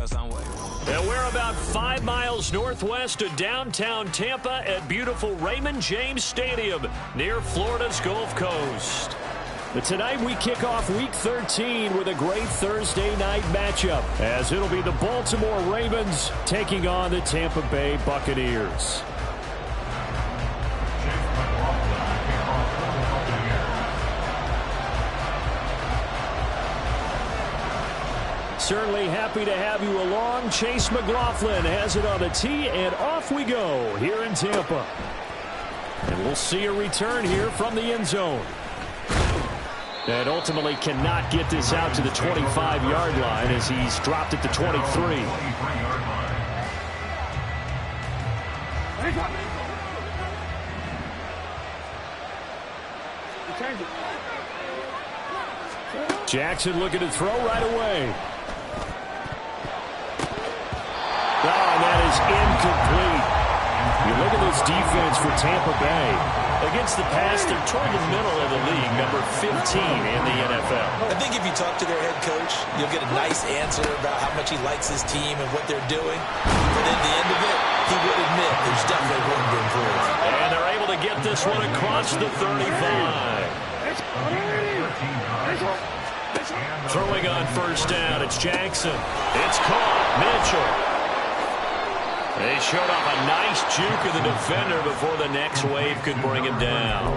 And we're about 5 miles northwest of downtown Tampa at beautiful Raymond James Stadium near Florida's Gulf Coast. But tonight we kick off Week 13 with a great Thursday night matchup, as it'll be the Baltimore Ravens taking on the Tampa Bay Buccaneers. Certainly happy to have you along. Chase McLaughlin has it on the tee, and off we go here in Tampa. And we'll see a return here from the end zone. And ultimately cannot get this out to the 25-yard line as he's dropped it to 23. Jackson looking to throw right away. Oh, and that is incomplete. You look at this defense for Tampa Bay. Against the pass, they're toward the middle of the league, number 15 in the NFL. I think if you talk to their head coach, you'll get a nice answer about how much he likes his team and what they're doing. But at the end of it, he would admit there's definitely room to improve. And they're able to get this one across the 35. Throwing on first down, it's Jackson. It's caught. Mitchell. They showed off a nice juke of the defender before the next wave could bring him down.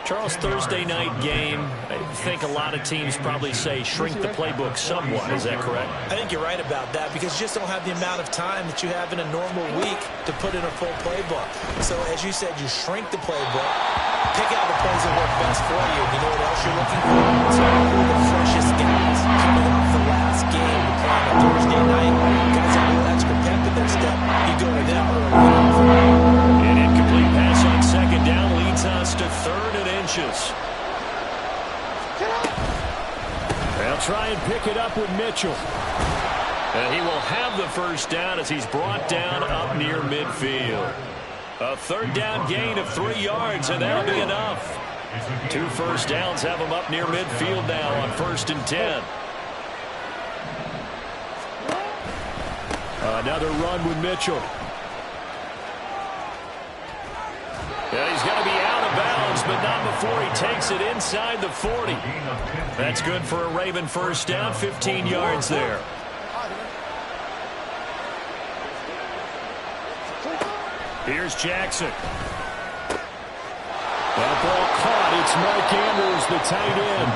Charles, Thursday night game, I think a lot of teams probably say shrink the playbook somewhat. Is that correct? I think you're right about that because you just don't have the amount of time that you have in a normal week to put in a full playbook. So, as you said, you shrink the playbook, pick out the plays that work best for you. You know what else you're looking for? So, the freshest guys coming off the last game to play on Thursday night. Guys have a little extra pep in their step. You go to them early. An incomplete pass on second down leads us to 3rd and inches. They'll try and pick it up with Mitchell. And he will have the first down as he's brought down up near midfield. A 3rd down gain of 3 yards, and that'll be enough. 2 first downs have him up near midfield now on 1st and 10. Another run with Mitchell. Yeah, he's going to be out of bounds, but not before he takes it inside the 40. That's good for a Raven first down, 15 yards there. Here's Jackson. That ball caught. It's Mark Andrews, the tight end.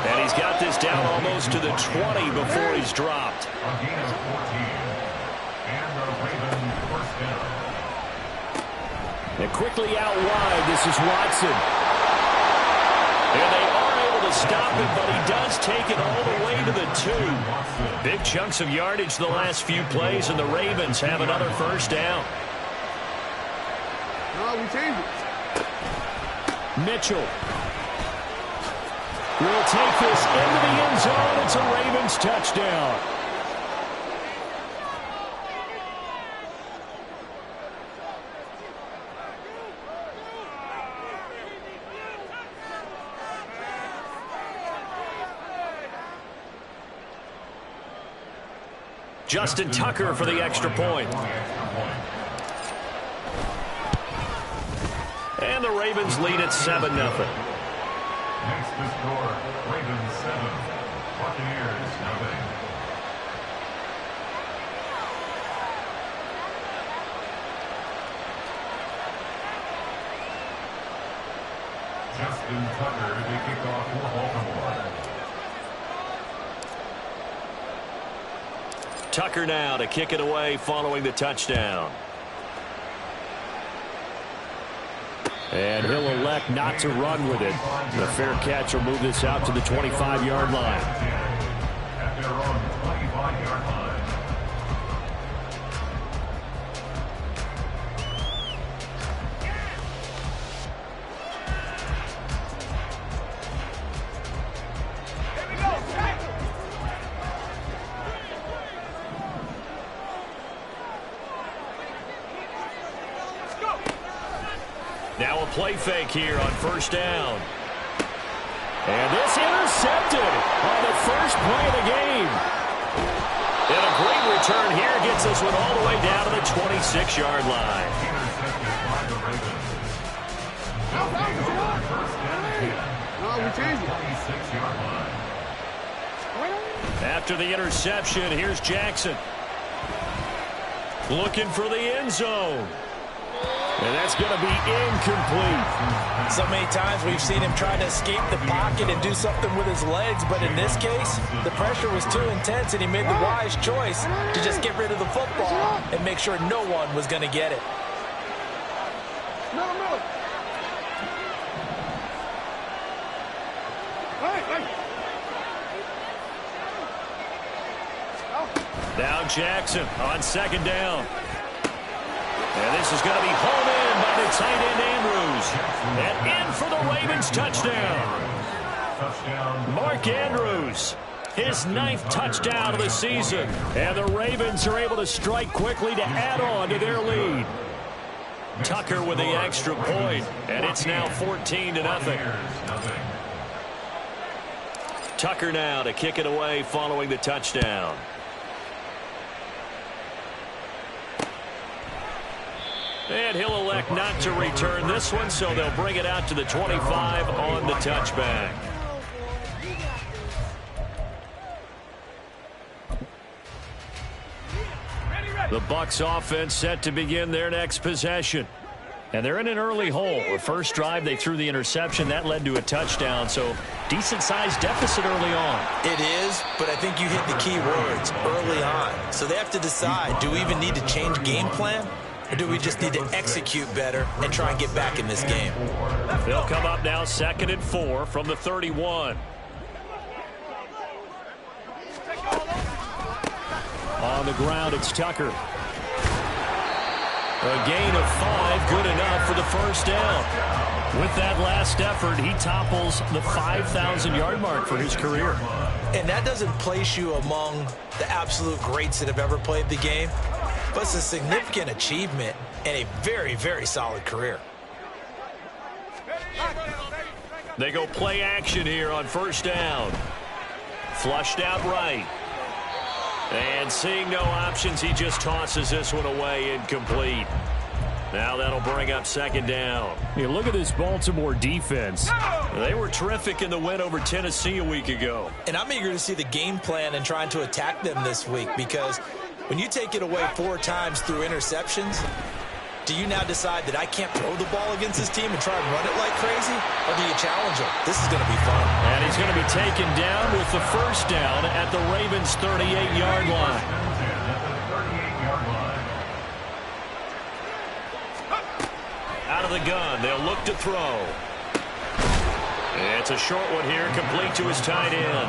And he's got this down almost to the 20 before he's dropped. And quickly out wide, this is Watson. And they are able to stop it, but he does take it all the way to the 2. Big chunks of yardage the last few plays, and the Ravens have another first down. Mitchell will take this into the end zone. It's a Ravens touchdown. Justin Tucker for the extra point. And the Ravens lead at 7-0. Next to score, Ravens 7, Buccaneers nothing. Justin Tucker to kick off for Baltimore. Tucker now to kick it away following the touchdown. And he'll elect not to run with it. The fair catch will move this out to the 25-yard line. At their own 25-yard line. Now a play fake here on first down. And this intercepted on the first play of the game. And a great brings this one all the way down to the 26-yard line. After the interception, here's Jackson. Looking for the end zone. And that's going to be incomplete. So many times we've seen him try to escape the pocket and do something with his legs, but in this case, the pressure was too intense and he made the wise choice to just get rid of the football and make sure no one was going to get it. Now Jackson on second down. And this is going to be home in by the tight end Andrews. And in for the Ravens touchdown. Mark Andrews, his 9th touchdown of the season. And the Ravens are able to strike quickly to add on to their lead. Tucker with the extra point, and it's now 14-0. Tucker now to kick it away following the touchdown. And he'll elect not to return this one, so they'll bring it out to the 25 on the touchback. The Bucs offense set to begin their next possession. And they're in an early hole. The first drive, they threw the interception. That led to a touchdown, so decent-sized deficit early on. It is, but I think you hit the key words, early on. So they have to decide, do we even need to change game plan? Or do we just need to execute better and try and get back in this game? They'll come up now 2nd and 4 from the 31. On the ground, it's Tucker. A gain of 5, good enough for the first down. With that last effort, he topples the 5,000-yard mark for his career. And that doesn't place you among the absolute greats that have ever played the game. But it's a significant achievement and a very, very solid career. They go play action here on first down. Flushed out right. And seeing no options, he just tosses this one away, incomplete. Now that'll bring up 2nd down. Hey, look at this Baltimore defense. They were terrific in the win over Tennessee a week ago. And I'm eager to see the game plan and trying to attack them this week, because when you take it away 4 times through interceptions, do you now decide that I can't throw the ball against this team and try and run it like crazy? Or do you challenge them? This is going to be fun. And he's going to be taken down with the first down at the Ravens' 38-yard line. Out of the gun, they'll look to throw. It's a short one here, complete to his tight end.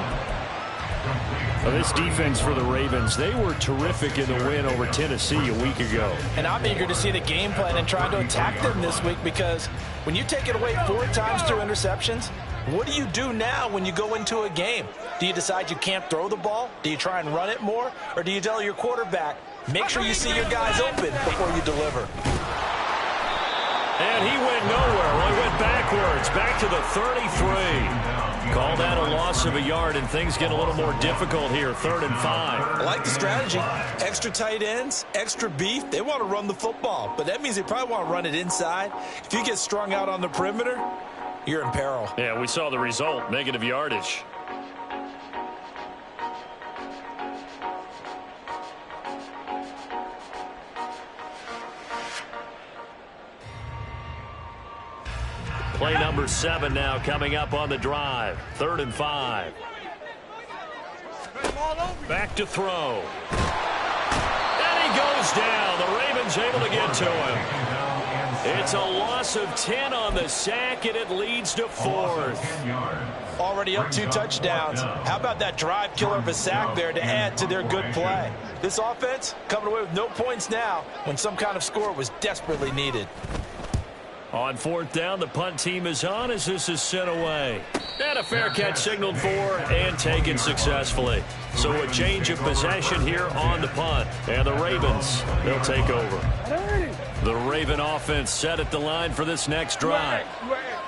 Well, this defense for the Ravens, they were terrific in the win over Tennessee a week ago. And I'm eager to see the game plan and trying to attack them this week, because when you take it away 4 times through interceptions, what do you do now when you go into a game? Do you decide you can't throw the ball? Do you try and run it more? Or do you tell your quarterback, make sure you see your guys open before you deliver? And he went nowhere. Well, he went backwards, back to the 33. Call that a loss of a yard, and things get a little more difficult here, 3rd and 5. I like the strategy. Extra tight ends, extra beef. They want to run the football, but that means they probably want to run it inside. If you get strung out on the perimeter, you're in peril. Yeah, we saw the result, negative yardage. Play number 7 now coming up on the drive. 3rd and 5. Back to throw. And he goes down. The Ravens able to get to him. It's a loss of 10 on the sack, and it leads to 4th. Already up 2 touchdowns. How about that drive killer of a sack there to add to their good play? This offense coming away with no points now when some kind of score was desperately needed. On 4th down, the punt team is on as this is sent away. And a fair catch signaled for and taken successfully. So a change of possession here on the punt. And the Ravens, they'll take over. The Raven offense set at the line for this next drive.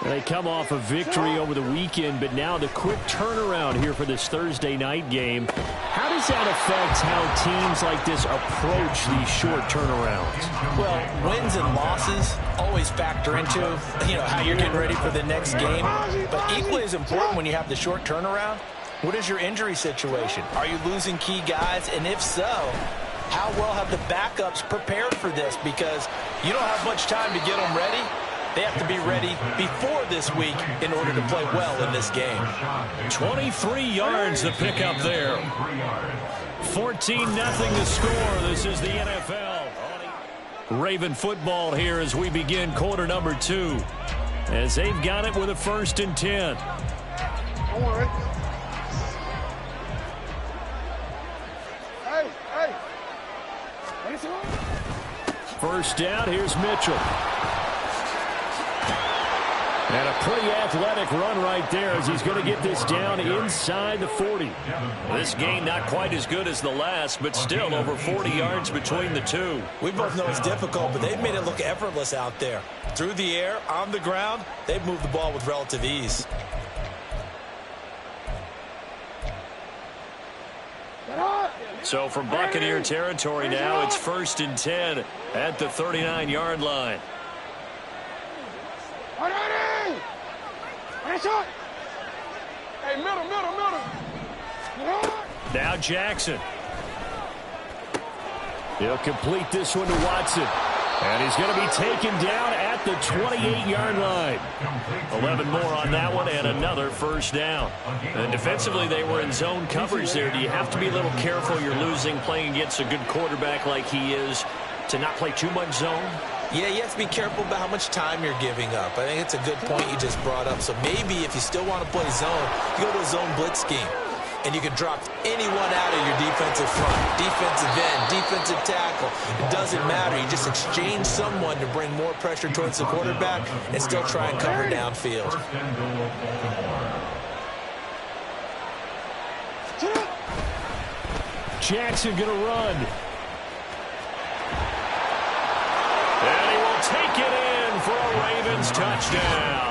They come off a victory over the weekend, but now the quick turnaround here for this Thursday night game. How do does that affect how teams like this approach these short turnarounds? Well, wins and losses always factor into, how you're getting ready for the next game. But equally as important when you have the short turnaround, what is your injury situation? Are you losing key guys? And if so, how well have the backups prepared for this? Because you don't have much time to get them ready. They have to be ready before this week in order to play well in this game. 23 yards to pick up there. 14-0 the score. This is the NFL. Raven football here as we begin quarter number 2. As they've got it with a 1st and 10. First down, here's Mitchell. And a pretty athletic run right there as he's going to get this down inside the 40. This game not quite as good as the last, but still over 40 yards between the two. We both know it's difficult, but they've made it look effortless out there. Through the air, on the ground, they've moved the ball with relative ease. So from Buccaneer territory now, it's 1st and 10 at the 39-yard line. Hey, middle. Now Jackson. He'll complete this one to Watson. And he's going to be taken down at the 28-yard line. 11 more on that one and another first down. And defensively, they were in zone coverage there. Do you have to be a little careful? You're losing playing against a good quarterback like he is to not play too much zone? Yeah, you have to be careful about how much time you're giving up. I think it's a good point you just brought up. So maybe if you still want to play zone, you go to a zone blitz scheme. And you can drop anyone out of your defensive front, defensive end, defensive tackle. It doesn't matter. You just exchange someone to bring more pressure towards the quarterback and still try and cover downfield. Jackson going to run. And he will take it in for a Ravens touchdown.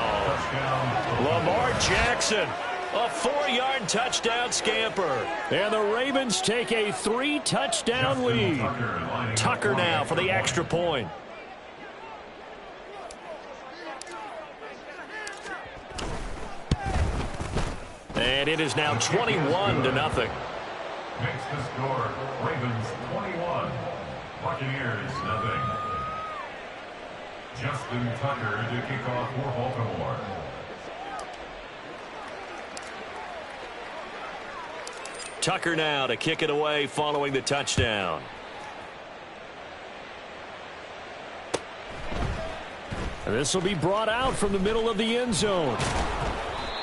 Lamar Jackson. A 4-yard touchdown scamper. And the Ravens take a 3-touchdown lead. Tucker now for the extra point. And it is now 21-0. Makes the score Ravens 21, Buccaneers 0. Justin Tucker to kick off for Baltimore. Tucker now to kick it away following the touchdown. This will be brought out from the middle of the end zone.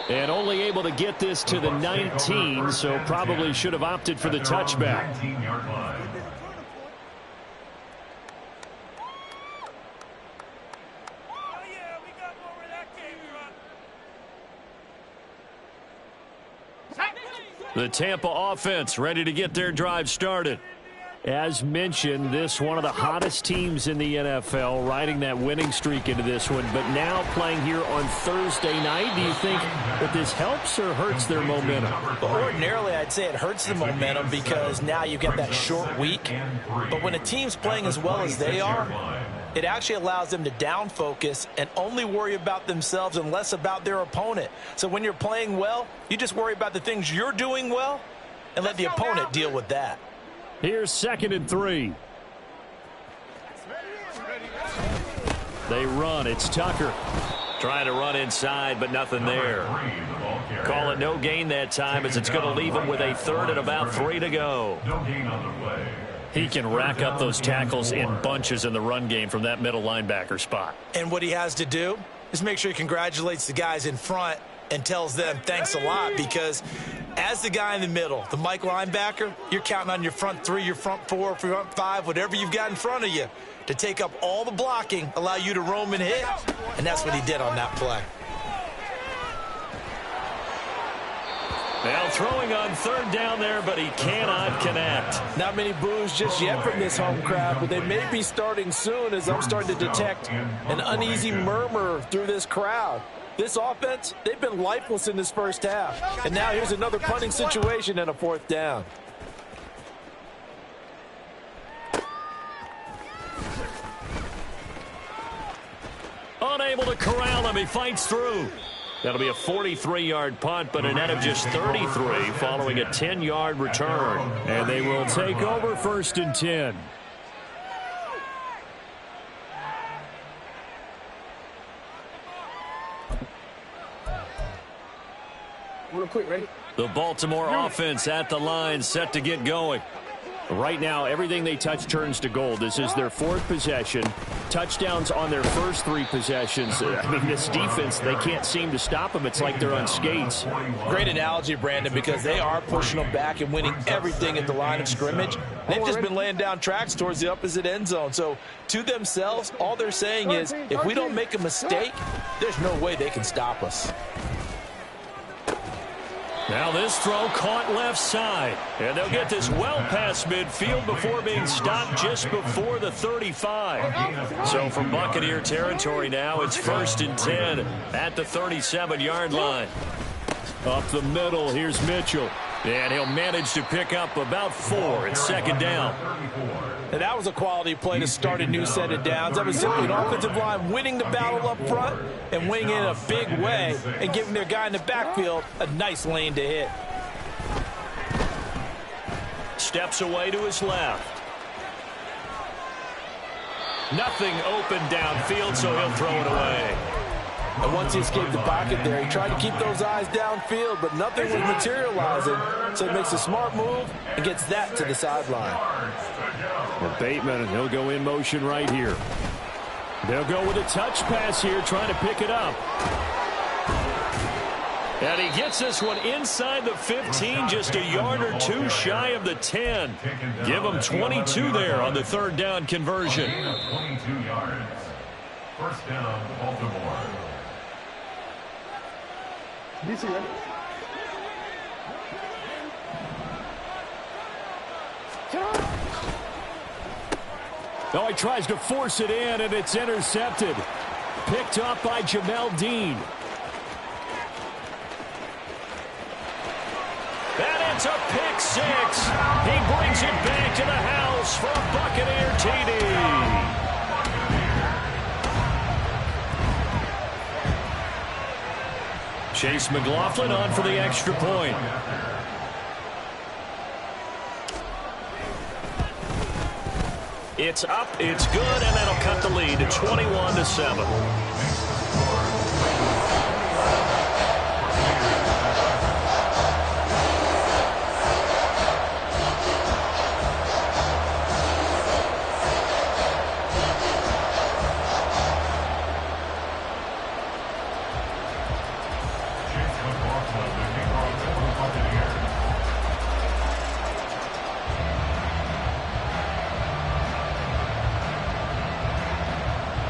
And only able to get this to the 19, so probably should have opted for the touchback. 19-yard line. The Tampa offense ready to get their drive started. As mentioned, this one of the hottest teams in the NFL, riding that winning streak into this one, but now playing here on Thursday night. Do you think that this helps or hurts their momentum? Well, ordinarily, I'd say it hurts the momentum because now you get that short week. But when a team's playing as well as they are, it actually allows them to down focus and only worry about themselves and less about their opponent. So when you're playing well, you just worry about the things you're doing well and let the opponent deal with that. Here's 2nd and 3. They run. It's Tucker. Trying to run inside, but nothing there. Call it no gain that time as it's going to leave him with a 3rd and about 3 to go. No gain on the play. He can rack up those tackles in bunches in the run game from that middle linebacker spot. And what he has to do is make sure he congratulates the guys in front and tells them thanks a lot, because as the guy in the middle, the Mike linebacker, you're counting on your front 3, your front 4, front 5, whatever you've got in front of you to take up all the blocking, allow you to roam and hit, and that's what he did on that play. Now throwing on 3rd down there, but he cannot connect. Not many boos just yet from this home crowd, but they may be starting soon as I'm starting to detect an uneasy murmur through this crowd. This offense, they've been lifeless in this first half. And now here's another punting situation and a 4th down. able to corral him. He fights through. That'll be a 43-yard punt, but a net of just 33 following a 10-yard return. And they will take over 1st and 10. Real quick, ready? The Baltimore offense at the line, set to get going. Right now, everything they touch turns to gold. This is their 4th possession. Touchdowns on their first 3 possessions. I mean, this defense, they can't seem to stop them. It's like they're on skates. Great analogy, Brandon, because they are pushing them back and winning everything at the line of scrimmage. They've just been laying down tracks towards the opposite end zone. So to themselves, all they're saying is, if we don't make a mistake, there's no way they can stop us. Now this throw caught left side. And they'll get this well past midfield before being stopped just before the 35. So from Buccaneer territory now, it's 1st and 10 at the 37-yard line. Up the middle, here's Mitchell. And he'll manage to pick up about 4 at 2nd down. And that was a quality play to start a new set of downs. That was simply an offensive line winning the battle up front and winning in a big way and giving their guy in the backfield a nice lane to hit. Steps away to his left. Nothing open downfield, so he'll throw it away. And once he escaped the pocket there, he tried to keep those eyes downfield, but nothing was materializing. So he makes a smart move and gets that to the sideline. Well, Bateman, he'll go in motion right here. They'll go with a touch pass here, trying to pick it up. And he gets this one inside the 15, just a yard or 2 shy of the 10. Give him 22 there on the 3rd down conversion. 22 yards. 1st down, Baltimore. DC, ready? Oh, he tries to force it in, and it's intercepted. Picked up by Jamel Dean. And it's a pick 6. He brings it back to the house for a Buccaneer TD. Chase McLaughlin on for the extra point. It's up, it's good, and that'll cut the lead to 21-7.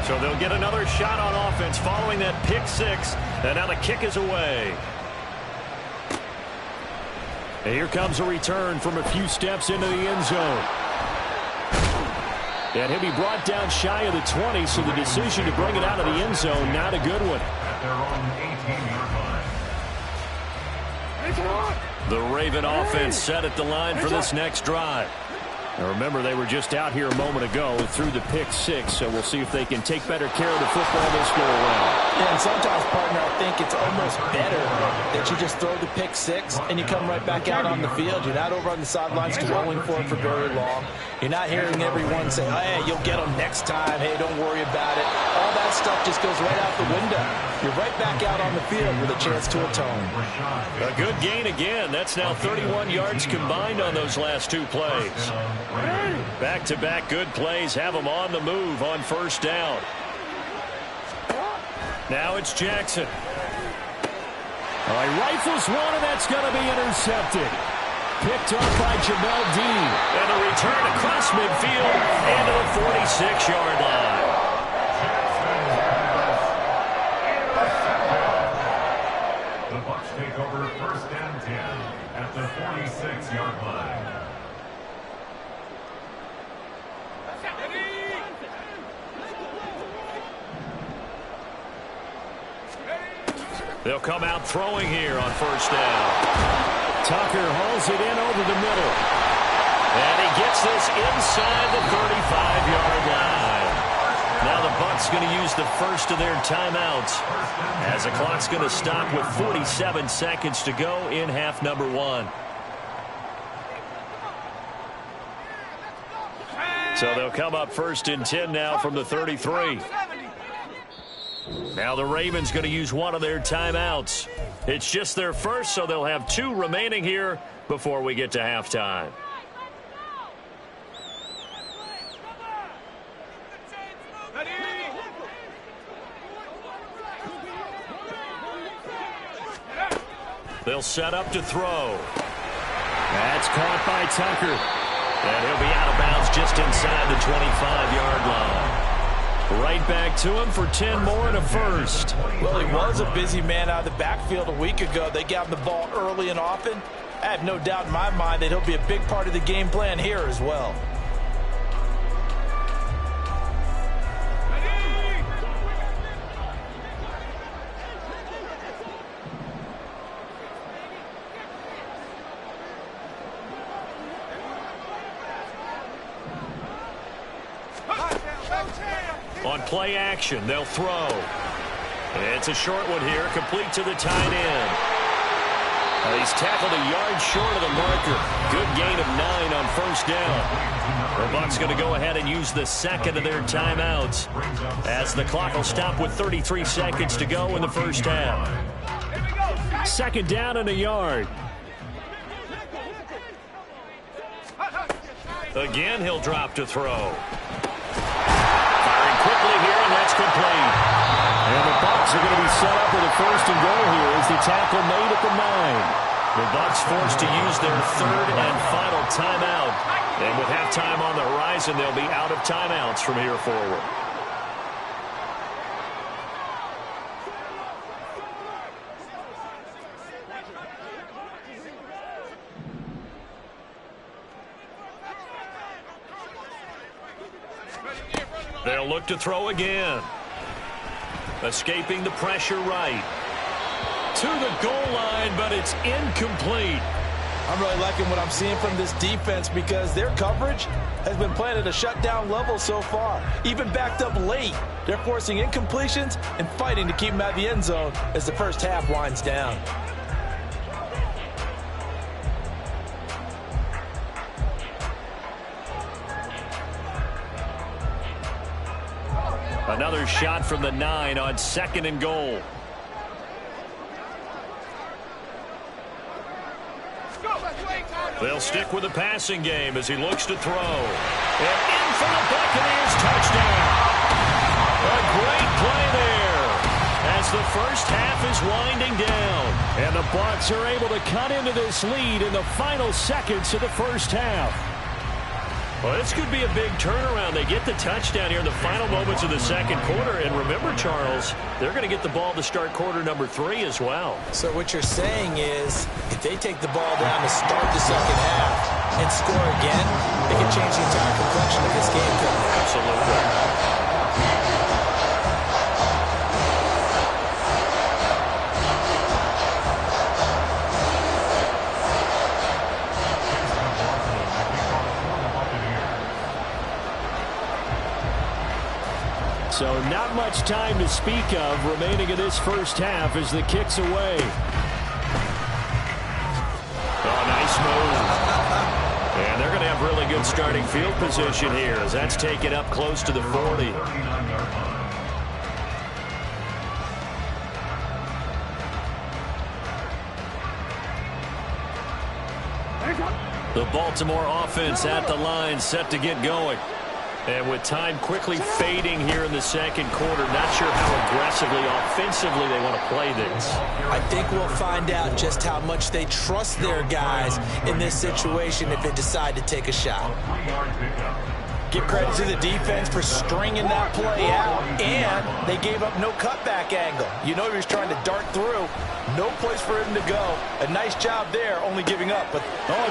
So they'll get another shot on offense following that pick 6. And now the kick is away. And here comes a return from a few steps into the end zone. And he'll be brought down shy of the 20, so the decision to bring it out of the end zone, not a good one. At their own 18-yard line. The Raven offense set at the line for this next drive. Now remember, they were just out here a moment ago through the pick 6, so we'll see if they can take better care of the football this go around. Yeah, and sometimes, partner, I think it's almost better that you just throw the pick 6 and you come right back out on the field. You're not over on the sidelines dwelling for it for very long. You're not hearing everyone say, oh, hey, you'll get them next time. Hey, don't worry about it. All that stuff just goes right out the window. You're right back out on the field with a chance to atone. A good gain again. That's now 31 yards combined on those last 2 plays. Back-to-back good plays have them on the move on 1st down. Now it's Jackson. All right, rifles one, and that's going to be intercepted. Picked up by Jamel Dean. And a return across midfield into the 46-yard line. The Bucs take over 1st and 10 at the 46-yard line. They'll come out throwing here on 1st down. Tucker hauls it in over the middle. And he gets this inside the 35-yard line. Now the Bucs Bucs going to use the first of their timeouts as the clock's going to stop with 47 seconds to go in half number 1. So they'll come up first and 10 now from the 33. Now the Ravens going to use one of their timeouts. It's just their first, so they'll have 2 remaining here before we get to halftime. They'll set up to throw. That's caught by Tucker. And he'll be out of bounds just inside the 25-yard line. Right back to him for 10 more and a first. Well, he was a busy man out of the backfield a week ago. They got him the ball early and often. I have no doubt in my mind that he'll be a big part of the game plan here as well. On play action, they'll throw. It's a short one here, complete to the tight end. He's tackled a yard short of the marker. Good gain of 9 on first down. The Bucs going to go ahead and use the second of their timeouts as the clock will stop with 33 seconds to go in the first half. Second down and a yard. Again, he'll drop to throw. Quickly here, and that's complete. And the Bucs are going to be set up with a first and goal here as the tackle made at the 9. The Bucs forced to use their third and final timeout. And with halftime on the horizon, they'll be out of timeouts from here forward. They'll look to throw again. Escaping the pressure right. To the goal line, but it's incomplete. I'm really liking what I'm seeing from this defense because their coverage has been playing at a shutdown level so far. Even backed up late, they're forcing incompletions and fighting to keep them out of the end zone as the first half winds down. Another shot from the 9 on second and goal. They'll stick with the passing game as he looks to throw. And in for the Buccaneers touchdown. A great play there as the first half is winding down. And the Bucs are able to cut into this lead in the final seconds of the first half. Well, this could be a big turnaround. They get the touchdown here in the final moments of the second quarter. And remember, Charles, they're going to get the ball to start quarter number 3 as well. So what you're saying is if they take the ball down to start the second half and score again, they can change the entire complexion of this game. Absolutely. So not much time to speak of remaining in this first half as the kick's away. Oh, nice move. And they're going to have really good starting field position here as that's taken up close to the 40. The Baltimore offense at the line set to get going. And with time quickly fading here in the second quarter, not sure how aggressively, offensively they want to play this. I think we'll find out just how much they trust their guys in this situation if they decide to take a shot. Give credit to the defense for stringing that play out, and they gave up no cutback angle. You know he was trying to dart through. No place for him to go. A nice job there, only giving up. But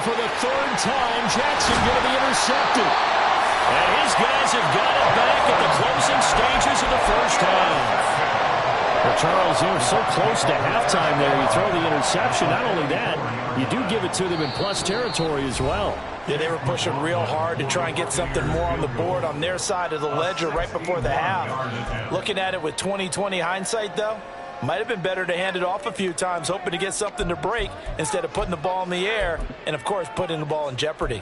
for the third time, Jackson going to be intercepted. And his guys have got it back at the closing stages of the first half. Well, Charles, you're so close to halftime there. You throw the interception. Not only that, you do give it to them in plus territory as well. Yeah, they were pushing real hard to try and get something more on the board on their side of the ledger right before the half. Looking at it with 20/20 hindsight, though, might have been better to hand it off a few times, hoping to get something to break instead of putting the ball in the air and, of course, putting the ball in jeopardy.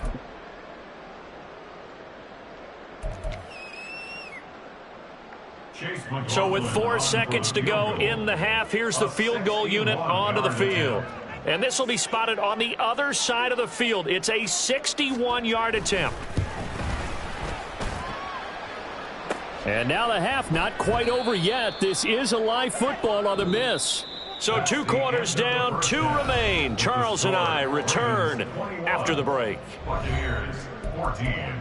So with 4 seconds to go in the half, here's the field goal unit onto the field. And this will be spotted on the other side of the field. It's a 61-yard attempt. And now the half not quite over yet. This is a live football on the miss. So 2 quarters down, 2 remain. Charles and I return after the break. Buccaneers 14.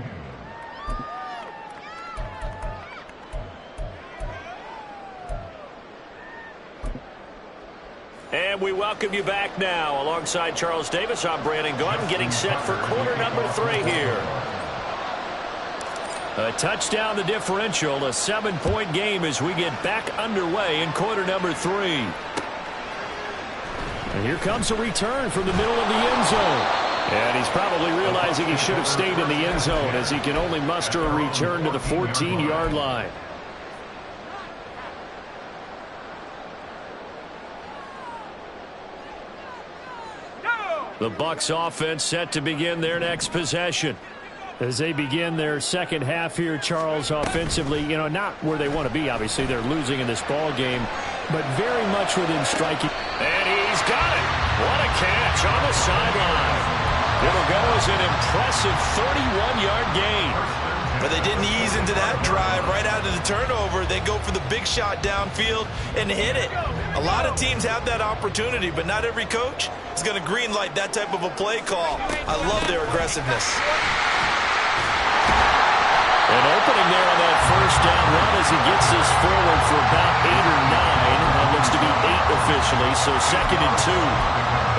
And we welcome you back now. Alongside Charles Davis, I'm Brandon Gordon, getting set for quarter number 3 here. A touchdown the differential, a 7-point game as we get back underway in quarter number 3. And here comes a return from the middle of the end zone. And he's probably realizing he should have stayed in the end zone as he can only muster a return to the 14-yard line. The Bucs offense set to begin their next possession. As they begin their second half here, Charles, offensively, not where they want to be. Obviously, they're losing in this ball game, but very much within striking. And he's got it. What a catch on the sideline. It'll go as an impressive 31-yard gain. But they didn't ease into that drive right out of the turnover. They go for the big shot downfield and hit it. A lot of teams have that opportunity, but not every coach is going to green light that type of a play call. I love their aggressiveness. An opening there on that first down run as he gets this forward for about 8 or 9. That looks to be 8 officially, so 2nd and 2.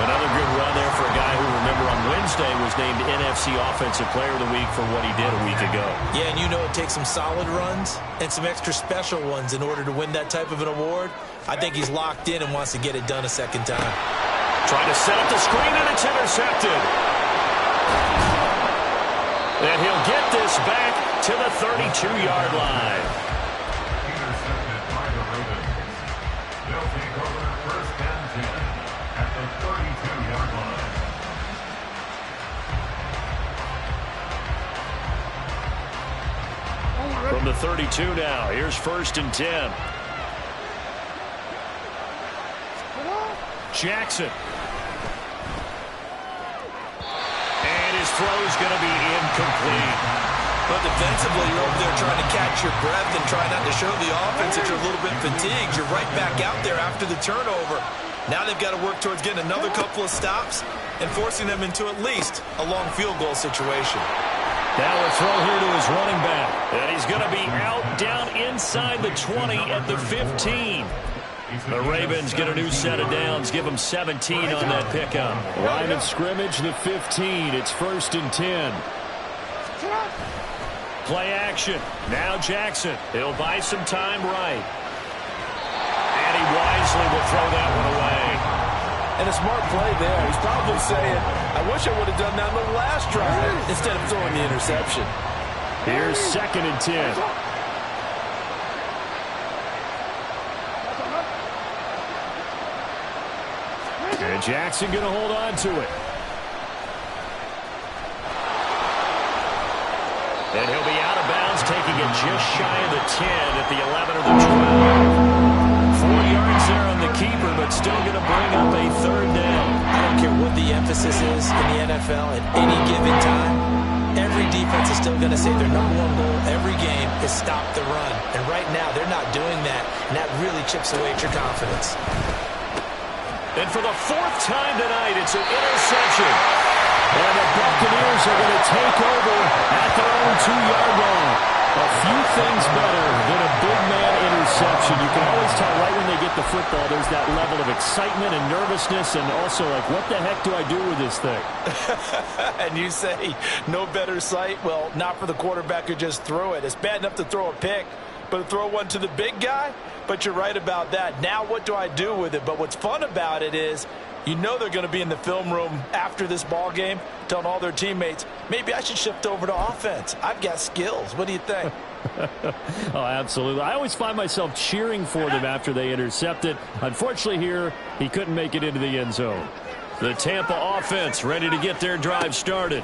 Another good run there for a guy who, remember, on Wednesday was named NFC Offensive Player of the Week for what he did a week ago. Yeah, and it takes some solid runs and some extra special ones in order to win that type of an award. I think he's locked in and wants to get it done a second time. Trying to set up the screen, and it's intercepted. And he'll get this back to the 32-yard line. Intercepted by the Ravens. They'll take over 1st and 10 at the 32-yard line. From the 32 now, here's 1st and 10. Jackson. And his throw's going to be incomplete. But defensively, you're over there trying to catch your breath and try not to show the offense that you're a little bit fatigued. You're right back out there after the turnover. Now they've got to work towards getting another couple of stops and forcing them into at least a long field goal situation. Now a throw here to his running back. And he's going to be out down inside the 20 at the 15. The Ravens get a new set of downs, give them 17 on that pickup. Line of scrimmage, the 15. It's 1st and 10. Play action. Now Jackson. He'll buy some time right. And he wisely will throw that one away. And a smart play there. He's probably saying, I wish I would have done that on the last drive instead of throwing the interception. Here's 2nd and 10. And Jackson going to hold on to it. And he'll be out of bounds, taking it just shy of the 10 at the 11 or the 12. 4 yards there on the keeper, but still going to bring up a 3rd down. I don't care what the emphasis is in the NFL at any given time. Every defense is still going to say their #1 goal every game is stop the run. And right now, they're not doing that, and that really chips away at your confidence. And for the 4th time tonight, it's an interception. And the Buccaneers are going to take over at their own 2-yard line. A few things better than a big man interception. You can always tell right when they get the football, there's that level of excitement and nervousness, and also like, what the heck do I do with this thing? And you say, no better sight? Well, not for the quarterback who just threw it. It's bad enough to throw a pick, but throw one to the big guy. But you're right about that. Now what do I do with it? But what's fun about it is, you know they're going to be in the film room after this ball game telling all their teammates, maybe I should shift over to offense. I've got skills. What do you think? Oh, absolutely. I always find myself cheering for them after they intercept it. Unfortunately here, he couldn't make it into the end zone. The Tampa offense ready to get their drive started.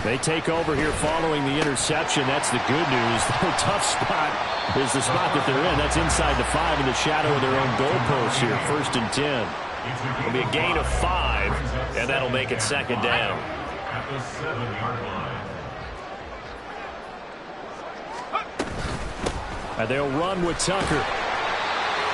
They take over here following the interception. That's the good news. Their tough spot is the spot that they're in. That's inside the 5 in the shadow of their own goalpost here. 1st and 10. It'll be a gain of 5, and that'll make it 2nd down. At the 7-yard line. And they'll run with Tucker.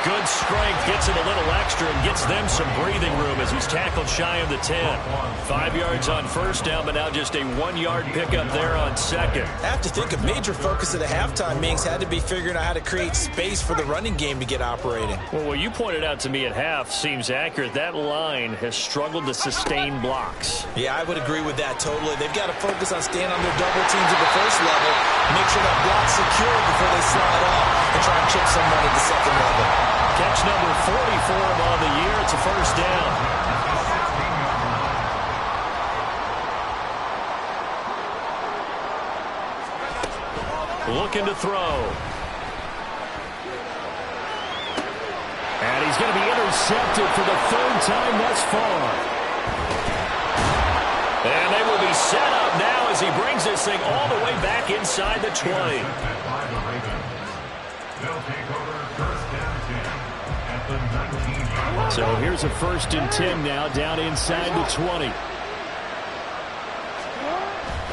Good strength, gets it a little extra and gets them some breathing room as he's tackled shy of the 10. 5 yards on 1st down, but now just a 1-yard pickup there on 2nd. I have to think a major focus at the halftime, Minks, had to be figuring out how to create space for the running game to get operating. Well, what you pointed out to me at half seems accurate. That line has struggled to sustain blocks. Yeah, I would agree with that totally. They've got to focus on staying on their double teams at the 1st level, make sure that block's secure before they slide off and try and chip someone at the 2nd level. Catch number 40 for him on the year. It's a 1st down. Looking to throw. And he's going to be intercepted for the 3rd time thus far. And they will be set up now as he brings this thing all the way back inside the 20. They'll take over 1st and 10 at the 19-yard line. So here's a 1st and 10 now, down inside the 20.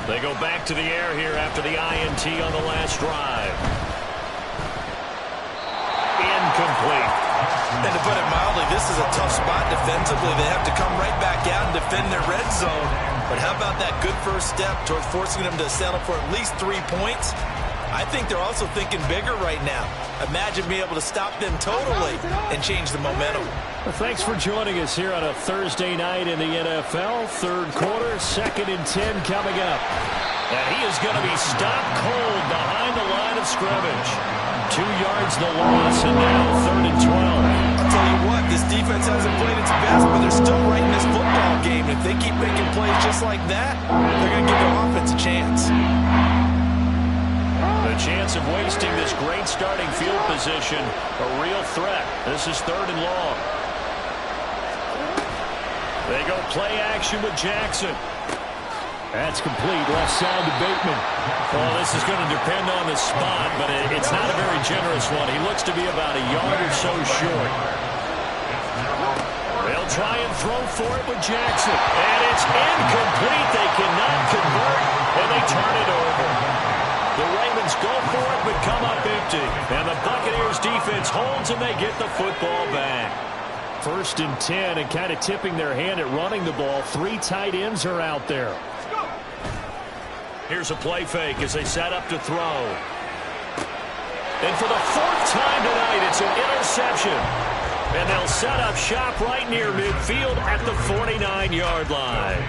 They go back to the air here after the INT on the last drive. Incomplete. And to put it mildly, this is a tough spot defensively. They have to come right back out and defend their red zone. But how about that good first step towards forcing them to settle for at least 3 points? I think they're also thinking bigger right now. Imagine being able to stop them totally and change the momentum. Well, thanks for joining us here on a Thursday night in the NFL. 3rd quarter, 2nd and 10 coming up. And he is going to be stopped cold behind the line of scrimmage. 2 yards the loss, and now 3rd and 12. I'll tell you what, this defense hasn't played its best, but they're still right in this football game. If they keep making plays just like that, they're going to give their offense a chance. The chance of wasting this great starting field position, a real threat. This is 3rd and long. They go play action with Jackson. That's complete, left side to Bateman. Well, this is going to depend on the spot, but it's not a very generous one. He looks to be about a yard or so short. They'll try and throw for it with Jackson. And it's incomplete. They cannot convert, and they turn it over. The Ravens go for it, but come up empty. And the Buccaneers defense holds, and they get the football back. 1st and 10, and kind of tipping their hand at running the ball. 3 tight ends are out there. Here's a play fake as they set up to throw. And for the 4th time tonight, it's an interception. And they'll set up shop right near midfield at the 49-yard line.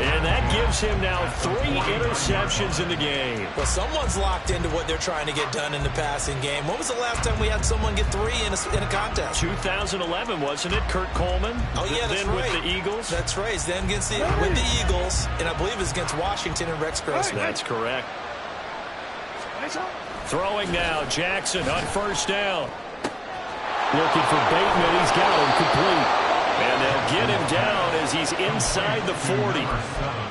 And that gives him now 3 interceptions in the game. Well, someone's locked into what they're trying to get done in the passing game. When was the last time we had someone get 3 in a contest? 2011, wasn't it? Kurt Coleman. Oh, yeah, that's then right. With the Eagles. That's right. It's then with the Eagles, and I believe it's against Washington and Rex Grossman. That's correct. Throwing now, Jackson on 1st down. Looking for Bateman. He's got him complete. And they'll get him down as he's inside the 40.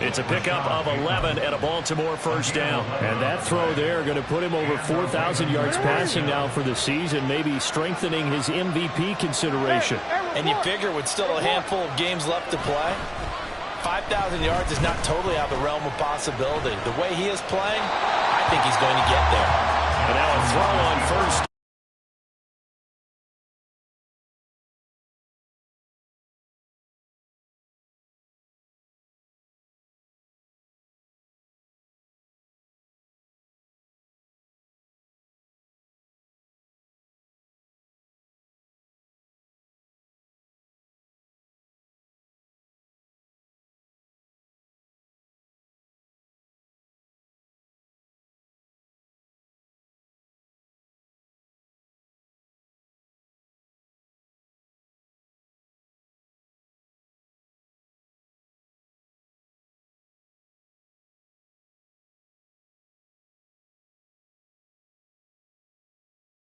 It's a pickup of 11 and a Baltimore 1st down. And that throw there going to put him over 4,000 yards passing now for the season, maybe strengthening his MVP consideration. And you figure with still a handful of games left to play, 5,000 yards is not totally out of the realm of possibility. The way he is playing, I think he's going to get there. And now a throw on 1st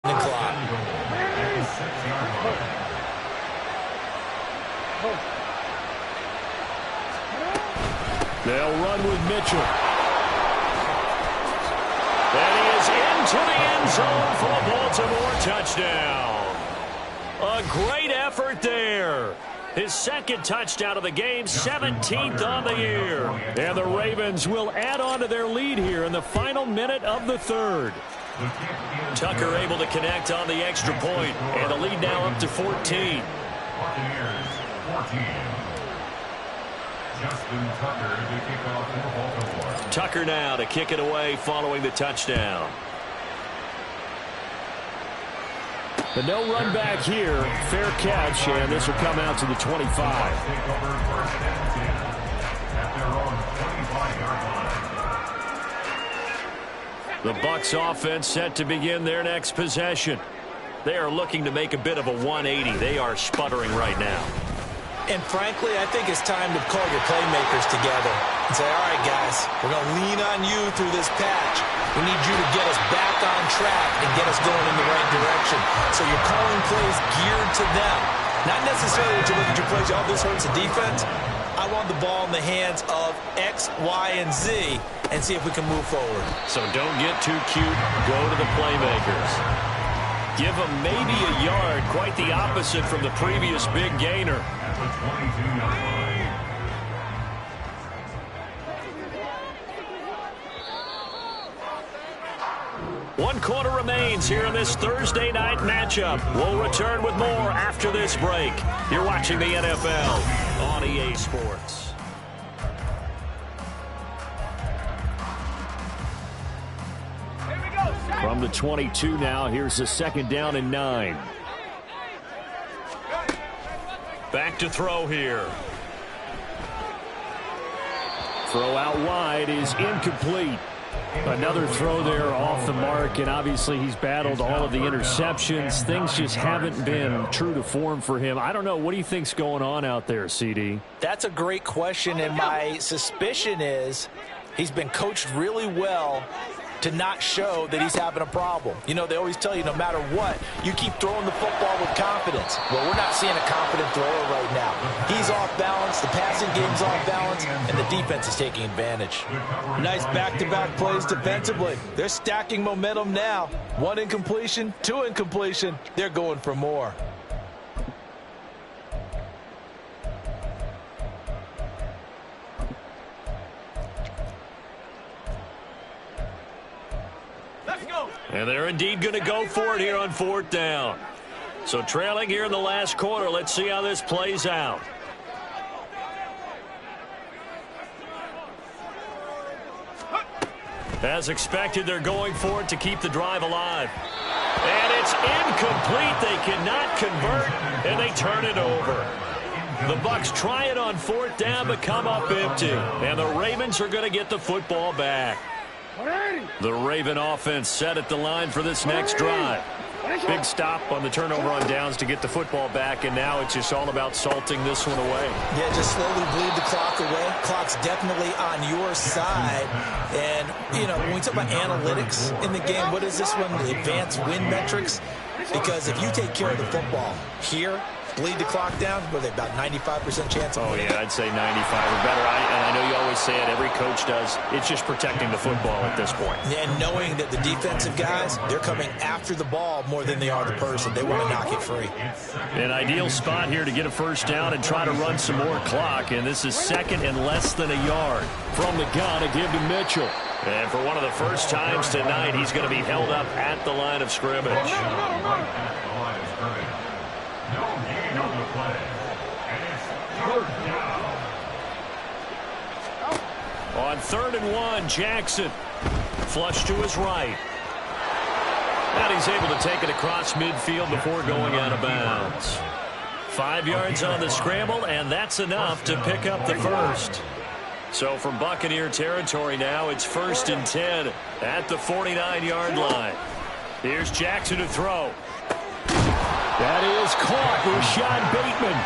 the clock. They'll run with Mitchell. And he is into the end zone for a Baltimore touchdown. A great effort there. His second touchdown of the game, 17th on the year. And the Ravens will add on to their lead here in the final minute of the third. Tucker able to connect on the extra point, and the lead now up to 14. Buccaneers 14. Justin Tucker to kick off for Baltimore. Tucker now to kick it away following the touchdown. The no run back here, fair catch, and this will come out to the 25. Take over first and 10 at their own 25-yard line. The Bucs offense set to begin their next possession. They are looking to make a bit of a 180. They are sputtering right now. And frankly, I think it's time to call your playmakers together and say, all right, guys, we're going to lean on you through this patch. We need you to get us back on track and get us going in the right direction. So you're calling plays geared to them. Not necessarily to look at your plays, oh, this hurts the defense. I want the ball in the hands of X, Y, and Z and see if we can move forward. So don't get too cute. Go to the playmakers. Give them maybe a yard, quite the opposite from the previous big gainer. At the 22-yard line. One quarter remains here in this Thursday night matchup. We'll return with more after this break. You're watching the NFL on EA Sports. From the 22 now, here's the second down and 9. Back to throw here. Throw out wide is incomplete. Another throw there off the mark, and obviously he's battled all of the interceptions. Things just haven't been true to form for him. I don't know. What do you think's going on out there, CD? That's a great question, and my suspicion is he's been coached really well to not show that he's having a problem. You know, they always tell you no matter what, you keep throwing the football with confidence. Well, we're not seeing a confident thrower right now. He's off balance, the passing game's off balance, and the defense is taking advantage. Nice back-to-back plays defensively. They're stacking momentum now. 1 incompletion, 2 incompletion. They're going for more. And they're indeed going to go for it here on 4th down. So trailing here in the last quarter. Let's see how this plays out. As expected, they're going for it to keep the drive alive. And it's incomplete. They cannot convert, and they turn it over. The Bucs try it on 4th down, but come up empty. And the Ravens are going to get the football back. The Raven offense set at the line for this next drive. Big stop on the turnover on downs to get the football back, and now it's just all about salting this one away. Yeah, just slowly bleed the clock away. Clock's definitely on your side. And, you know, when we talk about analytics in the game, what is this one? The advanced win metrics? Because if you take care of the football here, bleed the clock down, were they about 95% chance of winning? Oh, yeah, I'd say 95 or better. And I know you always say it, every coach does. It's just protecting the football at this point. Yeah, and knowing that the defensive guys, they're coming after the ball more than they are the person. They want to knock it free. An ideal spot here to get a first down and try to run some more clock. And this is second and less than a yard. From the gun, a give to Mitchell. And for one of the first times tonight, he's going to be held up at the line of scrimmage. No gain on the play. And it's 3rd down. On 3rd and 1, Jackson. Flush to his right. And he's able to take it across midfield before going out of bounds. 5 yards on the scramble, and that's enough to pick up the first. So from Buccaneer territory now, it's 1st and 10 at the 49-yard line. Here's Jackson to throw. That is caught, Rashad Bateman.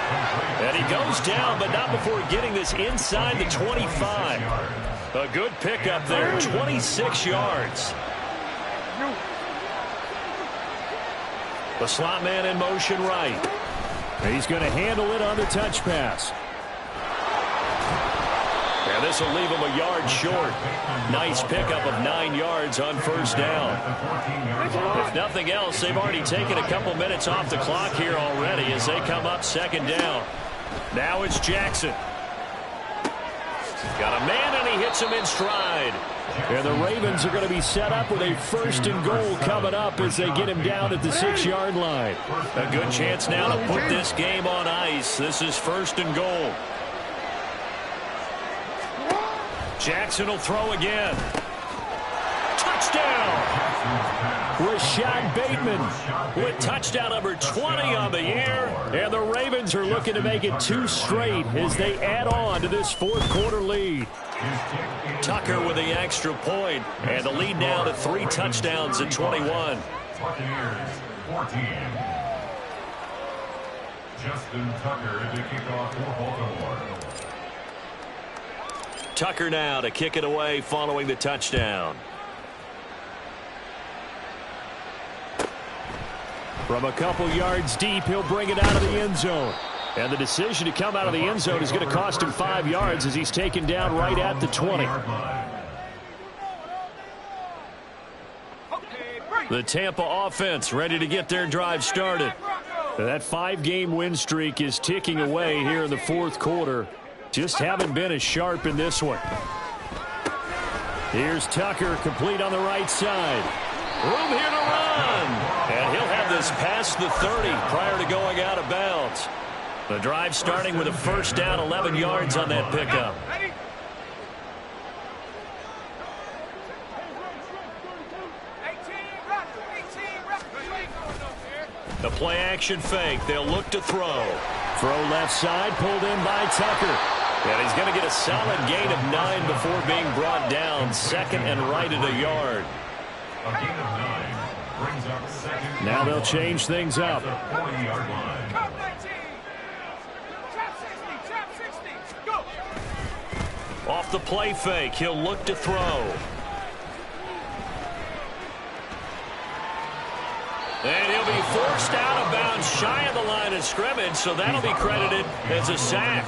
And he goes down, but not before getting this inside the 25. A good pickup there, 26 yards. The slot man in motion right. He's going to handle it on the touch pass. And this will leave him a yard short. Nice pickup of 9 yards on first down. If nothing else, they've already taken a couple minutes off the clock here already as they come up second down. Now it's Jackson. Got a man, and he hits him in stride. And the Ravens are going to be set up with a 1st and goal coming up as they get him down at the 6-yard line. A good chance now to put this game on ice. This is 1st and goal. Jackson will throw again. Touchdown! Rashad Bateman with touchdown number 20 on the year. And the Ravens are looking to make it 2 straight as they add on to this 4th quarter lead. Tucker with the extra point, and the lead now to 3 touchdowns at 21. Buccaneers 14. Justin Tucker to kick off for Baltimore. Tucker now to kick it away following the touchdown. From a couple yards deep, he'll bring it out of the end zone. And the decision to come out of the end zone is going to cost him 5 yards as he's taken down right at the 20. The Tampa offense ready to get their drive started. That 5-game win streak is ticking away here in the 4th quarter. Just haven't been as sharp in this one. Here's Tucker, complete on the right side. Room here to run. And he'll have this past the 30 prior to going out of bounds. The drive starting with a 1st down, 11 yards on that pickup. The play action fake. They'll look to throw. Throw left side, pulled in by Tucker. And he's going to get a solid gain of 9 before being brought down. 2nd and right at a yard. A gain of 9 brings up 2nd. Now they'll change things up. 40-yard line. Off the play fake, he'll look to throw. And he'll be forced out of bounds shy of the line of scrimmage, so that'll be credited as a sack.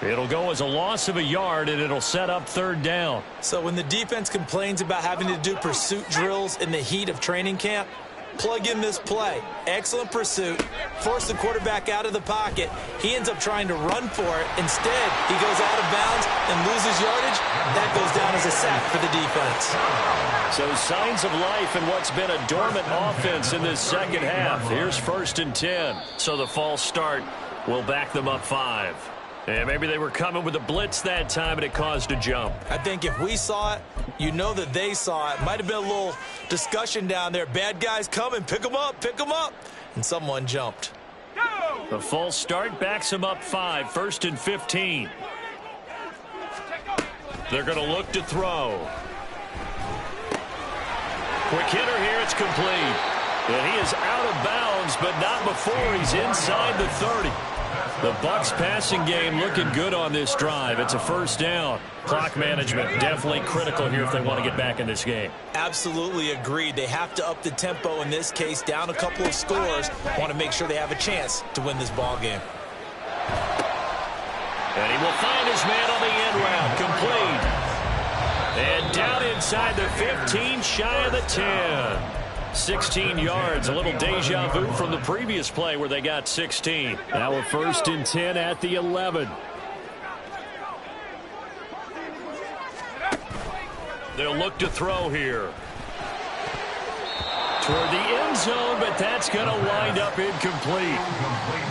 It'll go as a loss of a yard, and it'll set up 3rd down. So when the defense complains about having to do pursuit drills in the heat of training camp, plug in this play. Excellent pursuit. Force the quarterback out of the pocket. He ends up trying to run for it. Instead, he goes out of bounds and loses yardage. That goes down as a sack for the defense. So signs of life in what's been a dormant offense in this 2nd half. Here's 1st and 10. So the false start will back them up 5. And maybe they were coming with a blitz that time and it caused a jump. I think if we saw it, you know that they saw it. Might have been a little discussion down there. Bad guys coming. Pick them up. Pick them up. And someone jumped. The false start backs them up 5. 1st and 15. They're going to look to throw. Quick hitter here. It's complete. And he is out of bounds, but not before he's inside the 30. The Bucs passing game looking good on this drive. It's a 1st down. Clock management definitely critical here if they want to get back in this game. Absolutely agreed. They have to up the tempo in this case, down a couple of scores. Want to make sure they have a chance to win this ball game. And he will find his man on the end route. Complete. And down inside the 15, shy of the 10. 16 yards, a little deja vu from the previous play where they got 16. Now a 1st and 10 at the 11. They'll look to throw here. Toward the end zone, but that's going to wind up incomplete.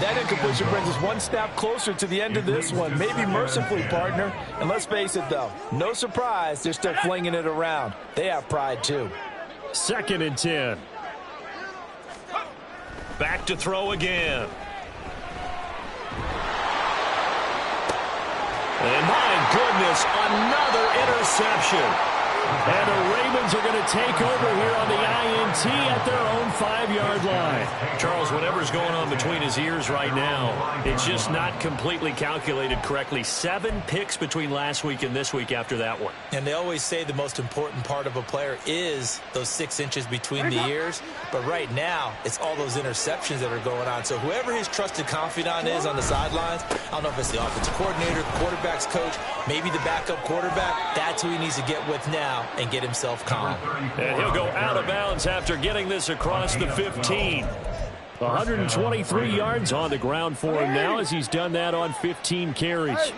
That incompletion brings us one step closer to the end of this one. Maybe mercifully, partner. And let's face it, though, no surprise they're still flinging it around. They have pride, too. 2nd and 10. Back to throw again. And my goodness, another interception. And the Ravens Ravens are going to take over here on the INT at their own 5-yard line. Charles, whatever's going on between his ears right now, it's just not completely calculated correctly. 7 picks between last week and this week after that one. And they always say the most important part of a player is those 6 inches between the ears. But right now, it's all those interceptions that are going on. So whoever his trusted confidant is on the sidelines, I don't know if it's the offensive coordinator, the quarterback's coach, maybe the backup quarterback, that's who he needs to get with now and get himself calm. And he'll go out of bounds after getting this across the 15. 123 yards on the ground for him now as he's done that on 15 carries.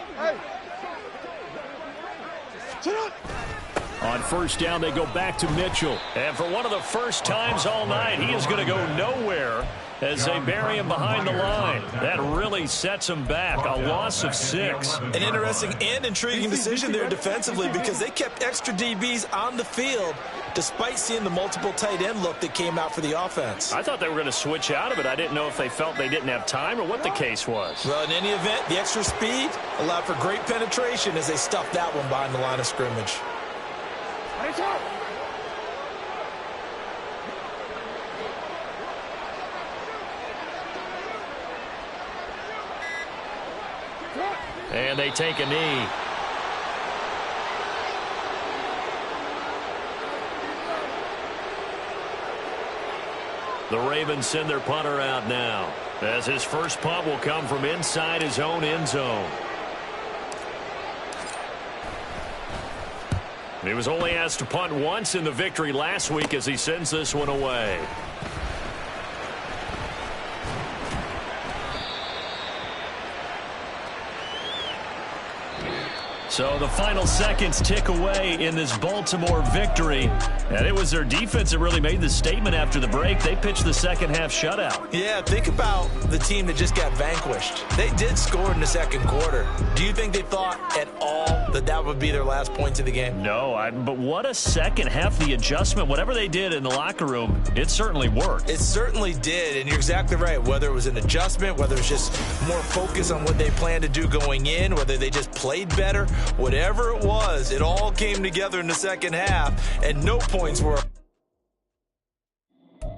On first down, they go back to Mitchell. And for one of the first times all night, he is going to go nowhere as they bury him behind the line. That really sets him back. A loss of 6. An interesting and intriguing decision there defensively because they kept extra DBs on the field despite seeing the multiple tight end look that came out for the offense. I thought they were going to switch out of it. I didn't know if they felt they didn't have time or what the case was. Well, in any event, the extra speed allowed for great penetration as they stuffed that one behind the line of scrimmage. And they take a knee. The Ravens send their punter out now, as his first punt will come from inside his own end zone. He was only asked to punt once in the victory last week as he sends this one away. So the final seconds tick away in this Baltimore victory. And it was their defense that really made the statement after the break. They pitched the second half shutout. Yeah, think about the team that just got vanquished. They did score in the second quarter. Do you think they thought at all that that would be their last points of the game? No, but what a second half. The adjustment, whatever they did in the locker room, it certainly worked. It certainly did, and you're exactly right. Whether it was an adjustment, whether it's just more focus on what they planned to do going in, whether they just played better, whatever it was, it all came together in the second half, and no points were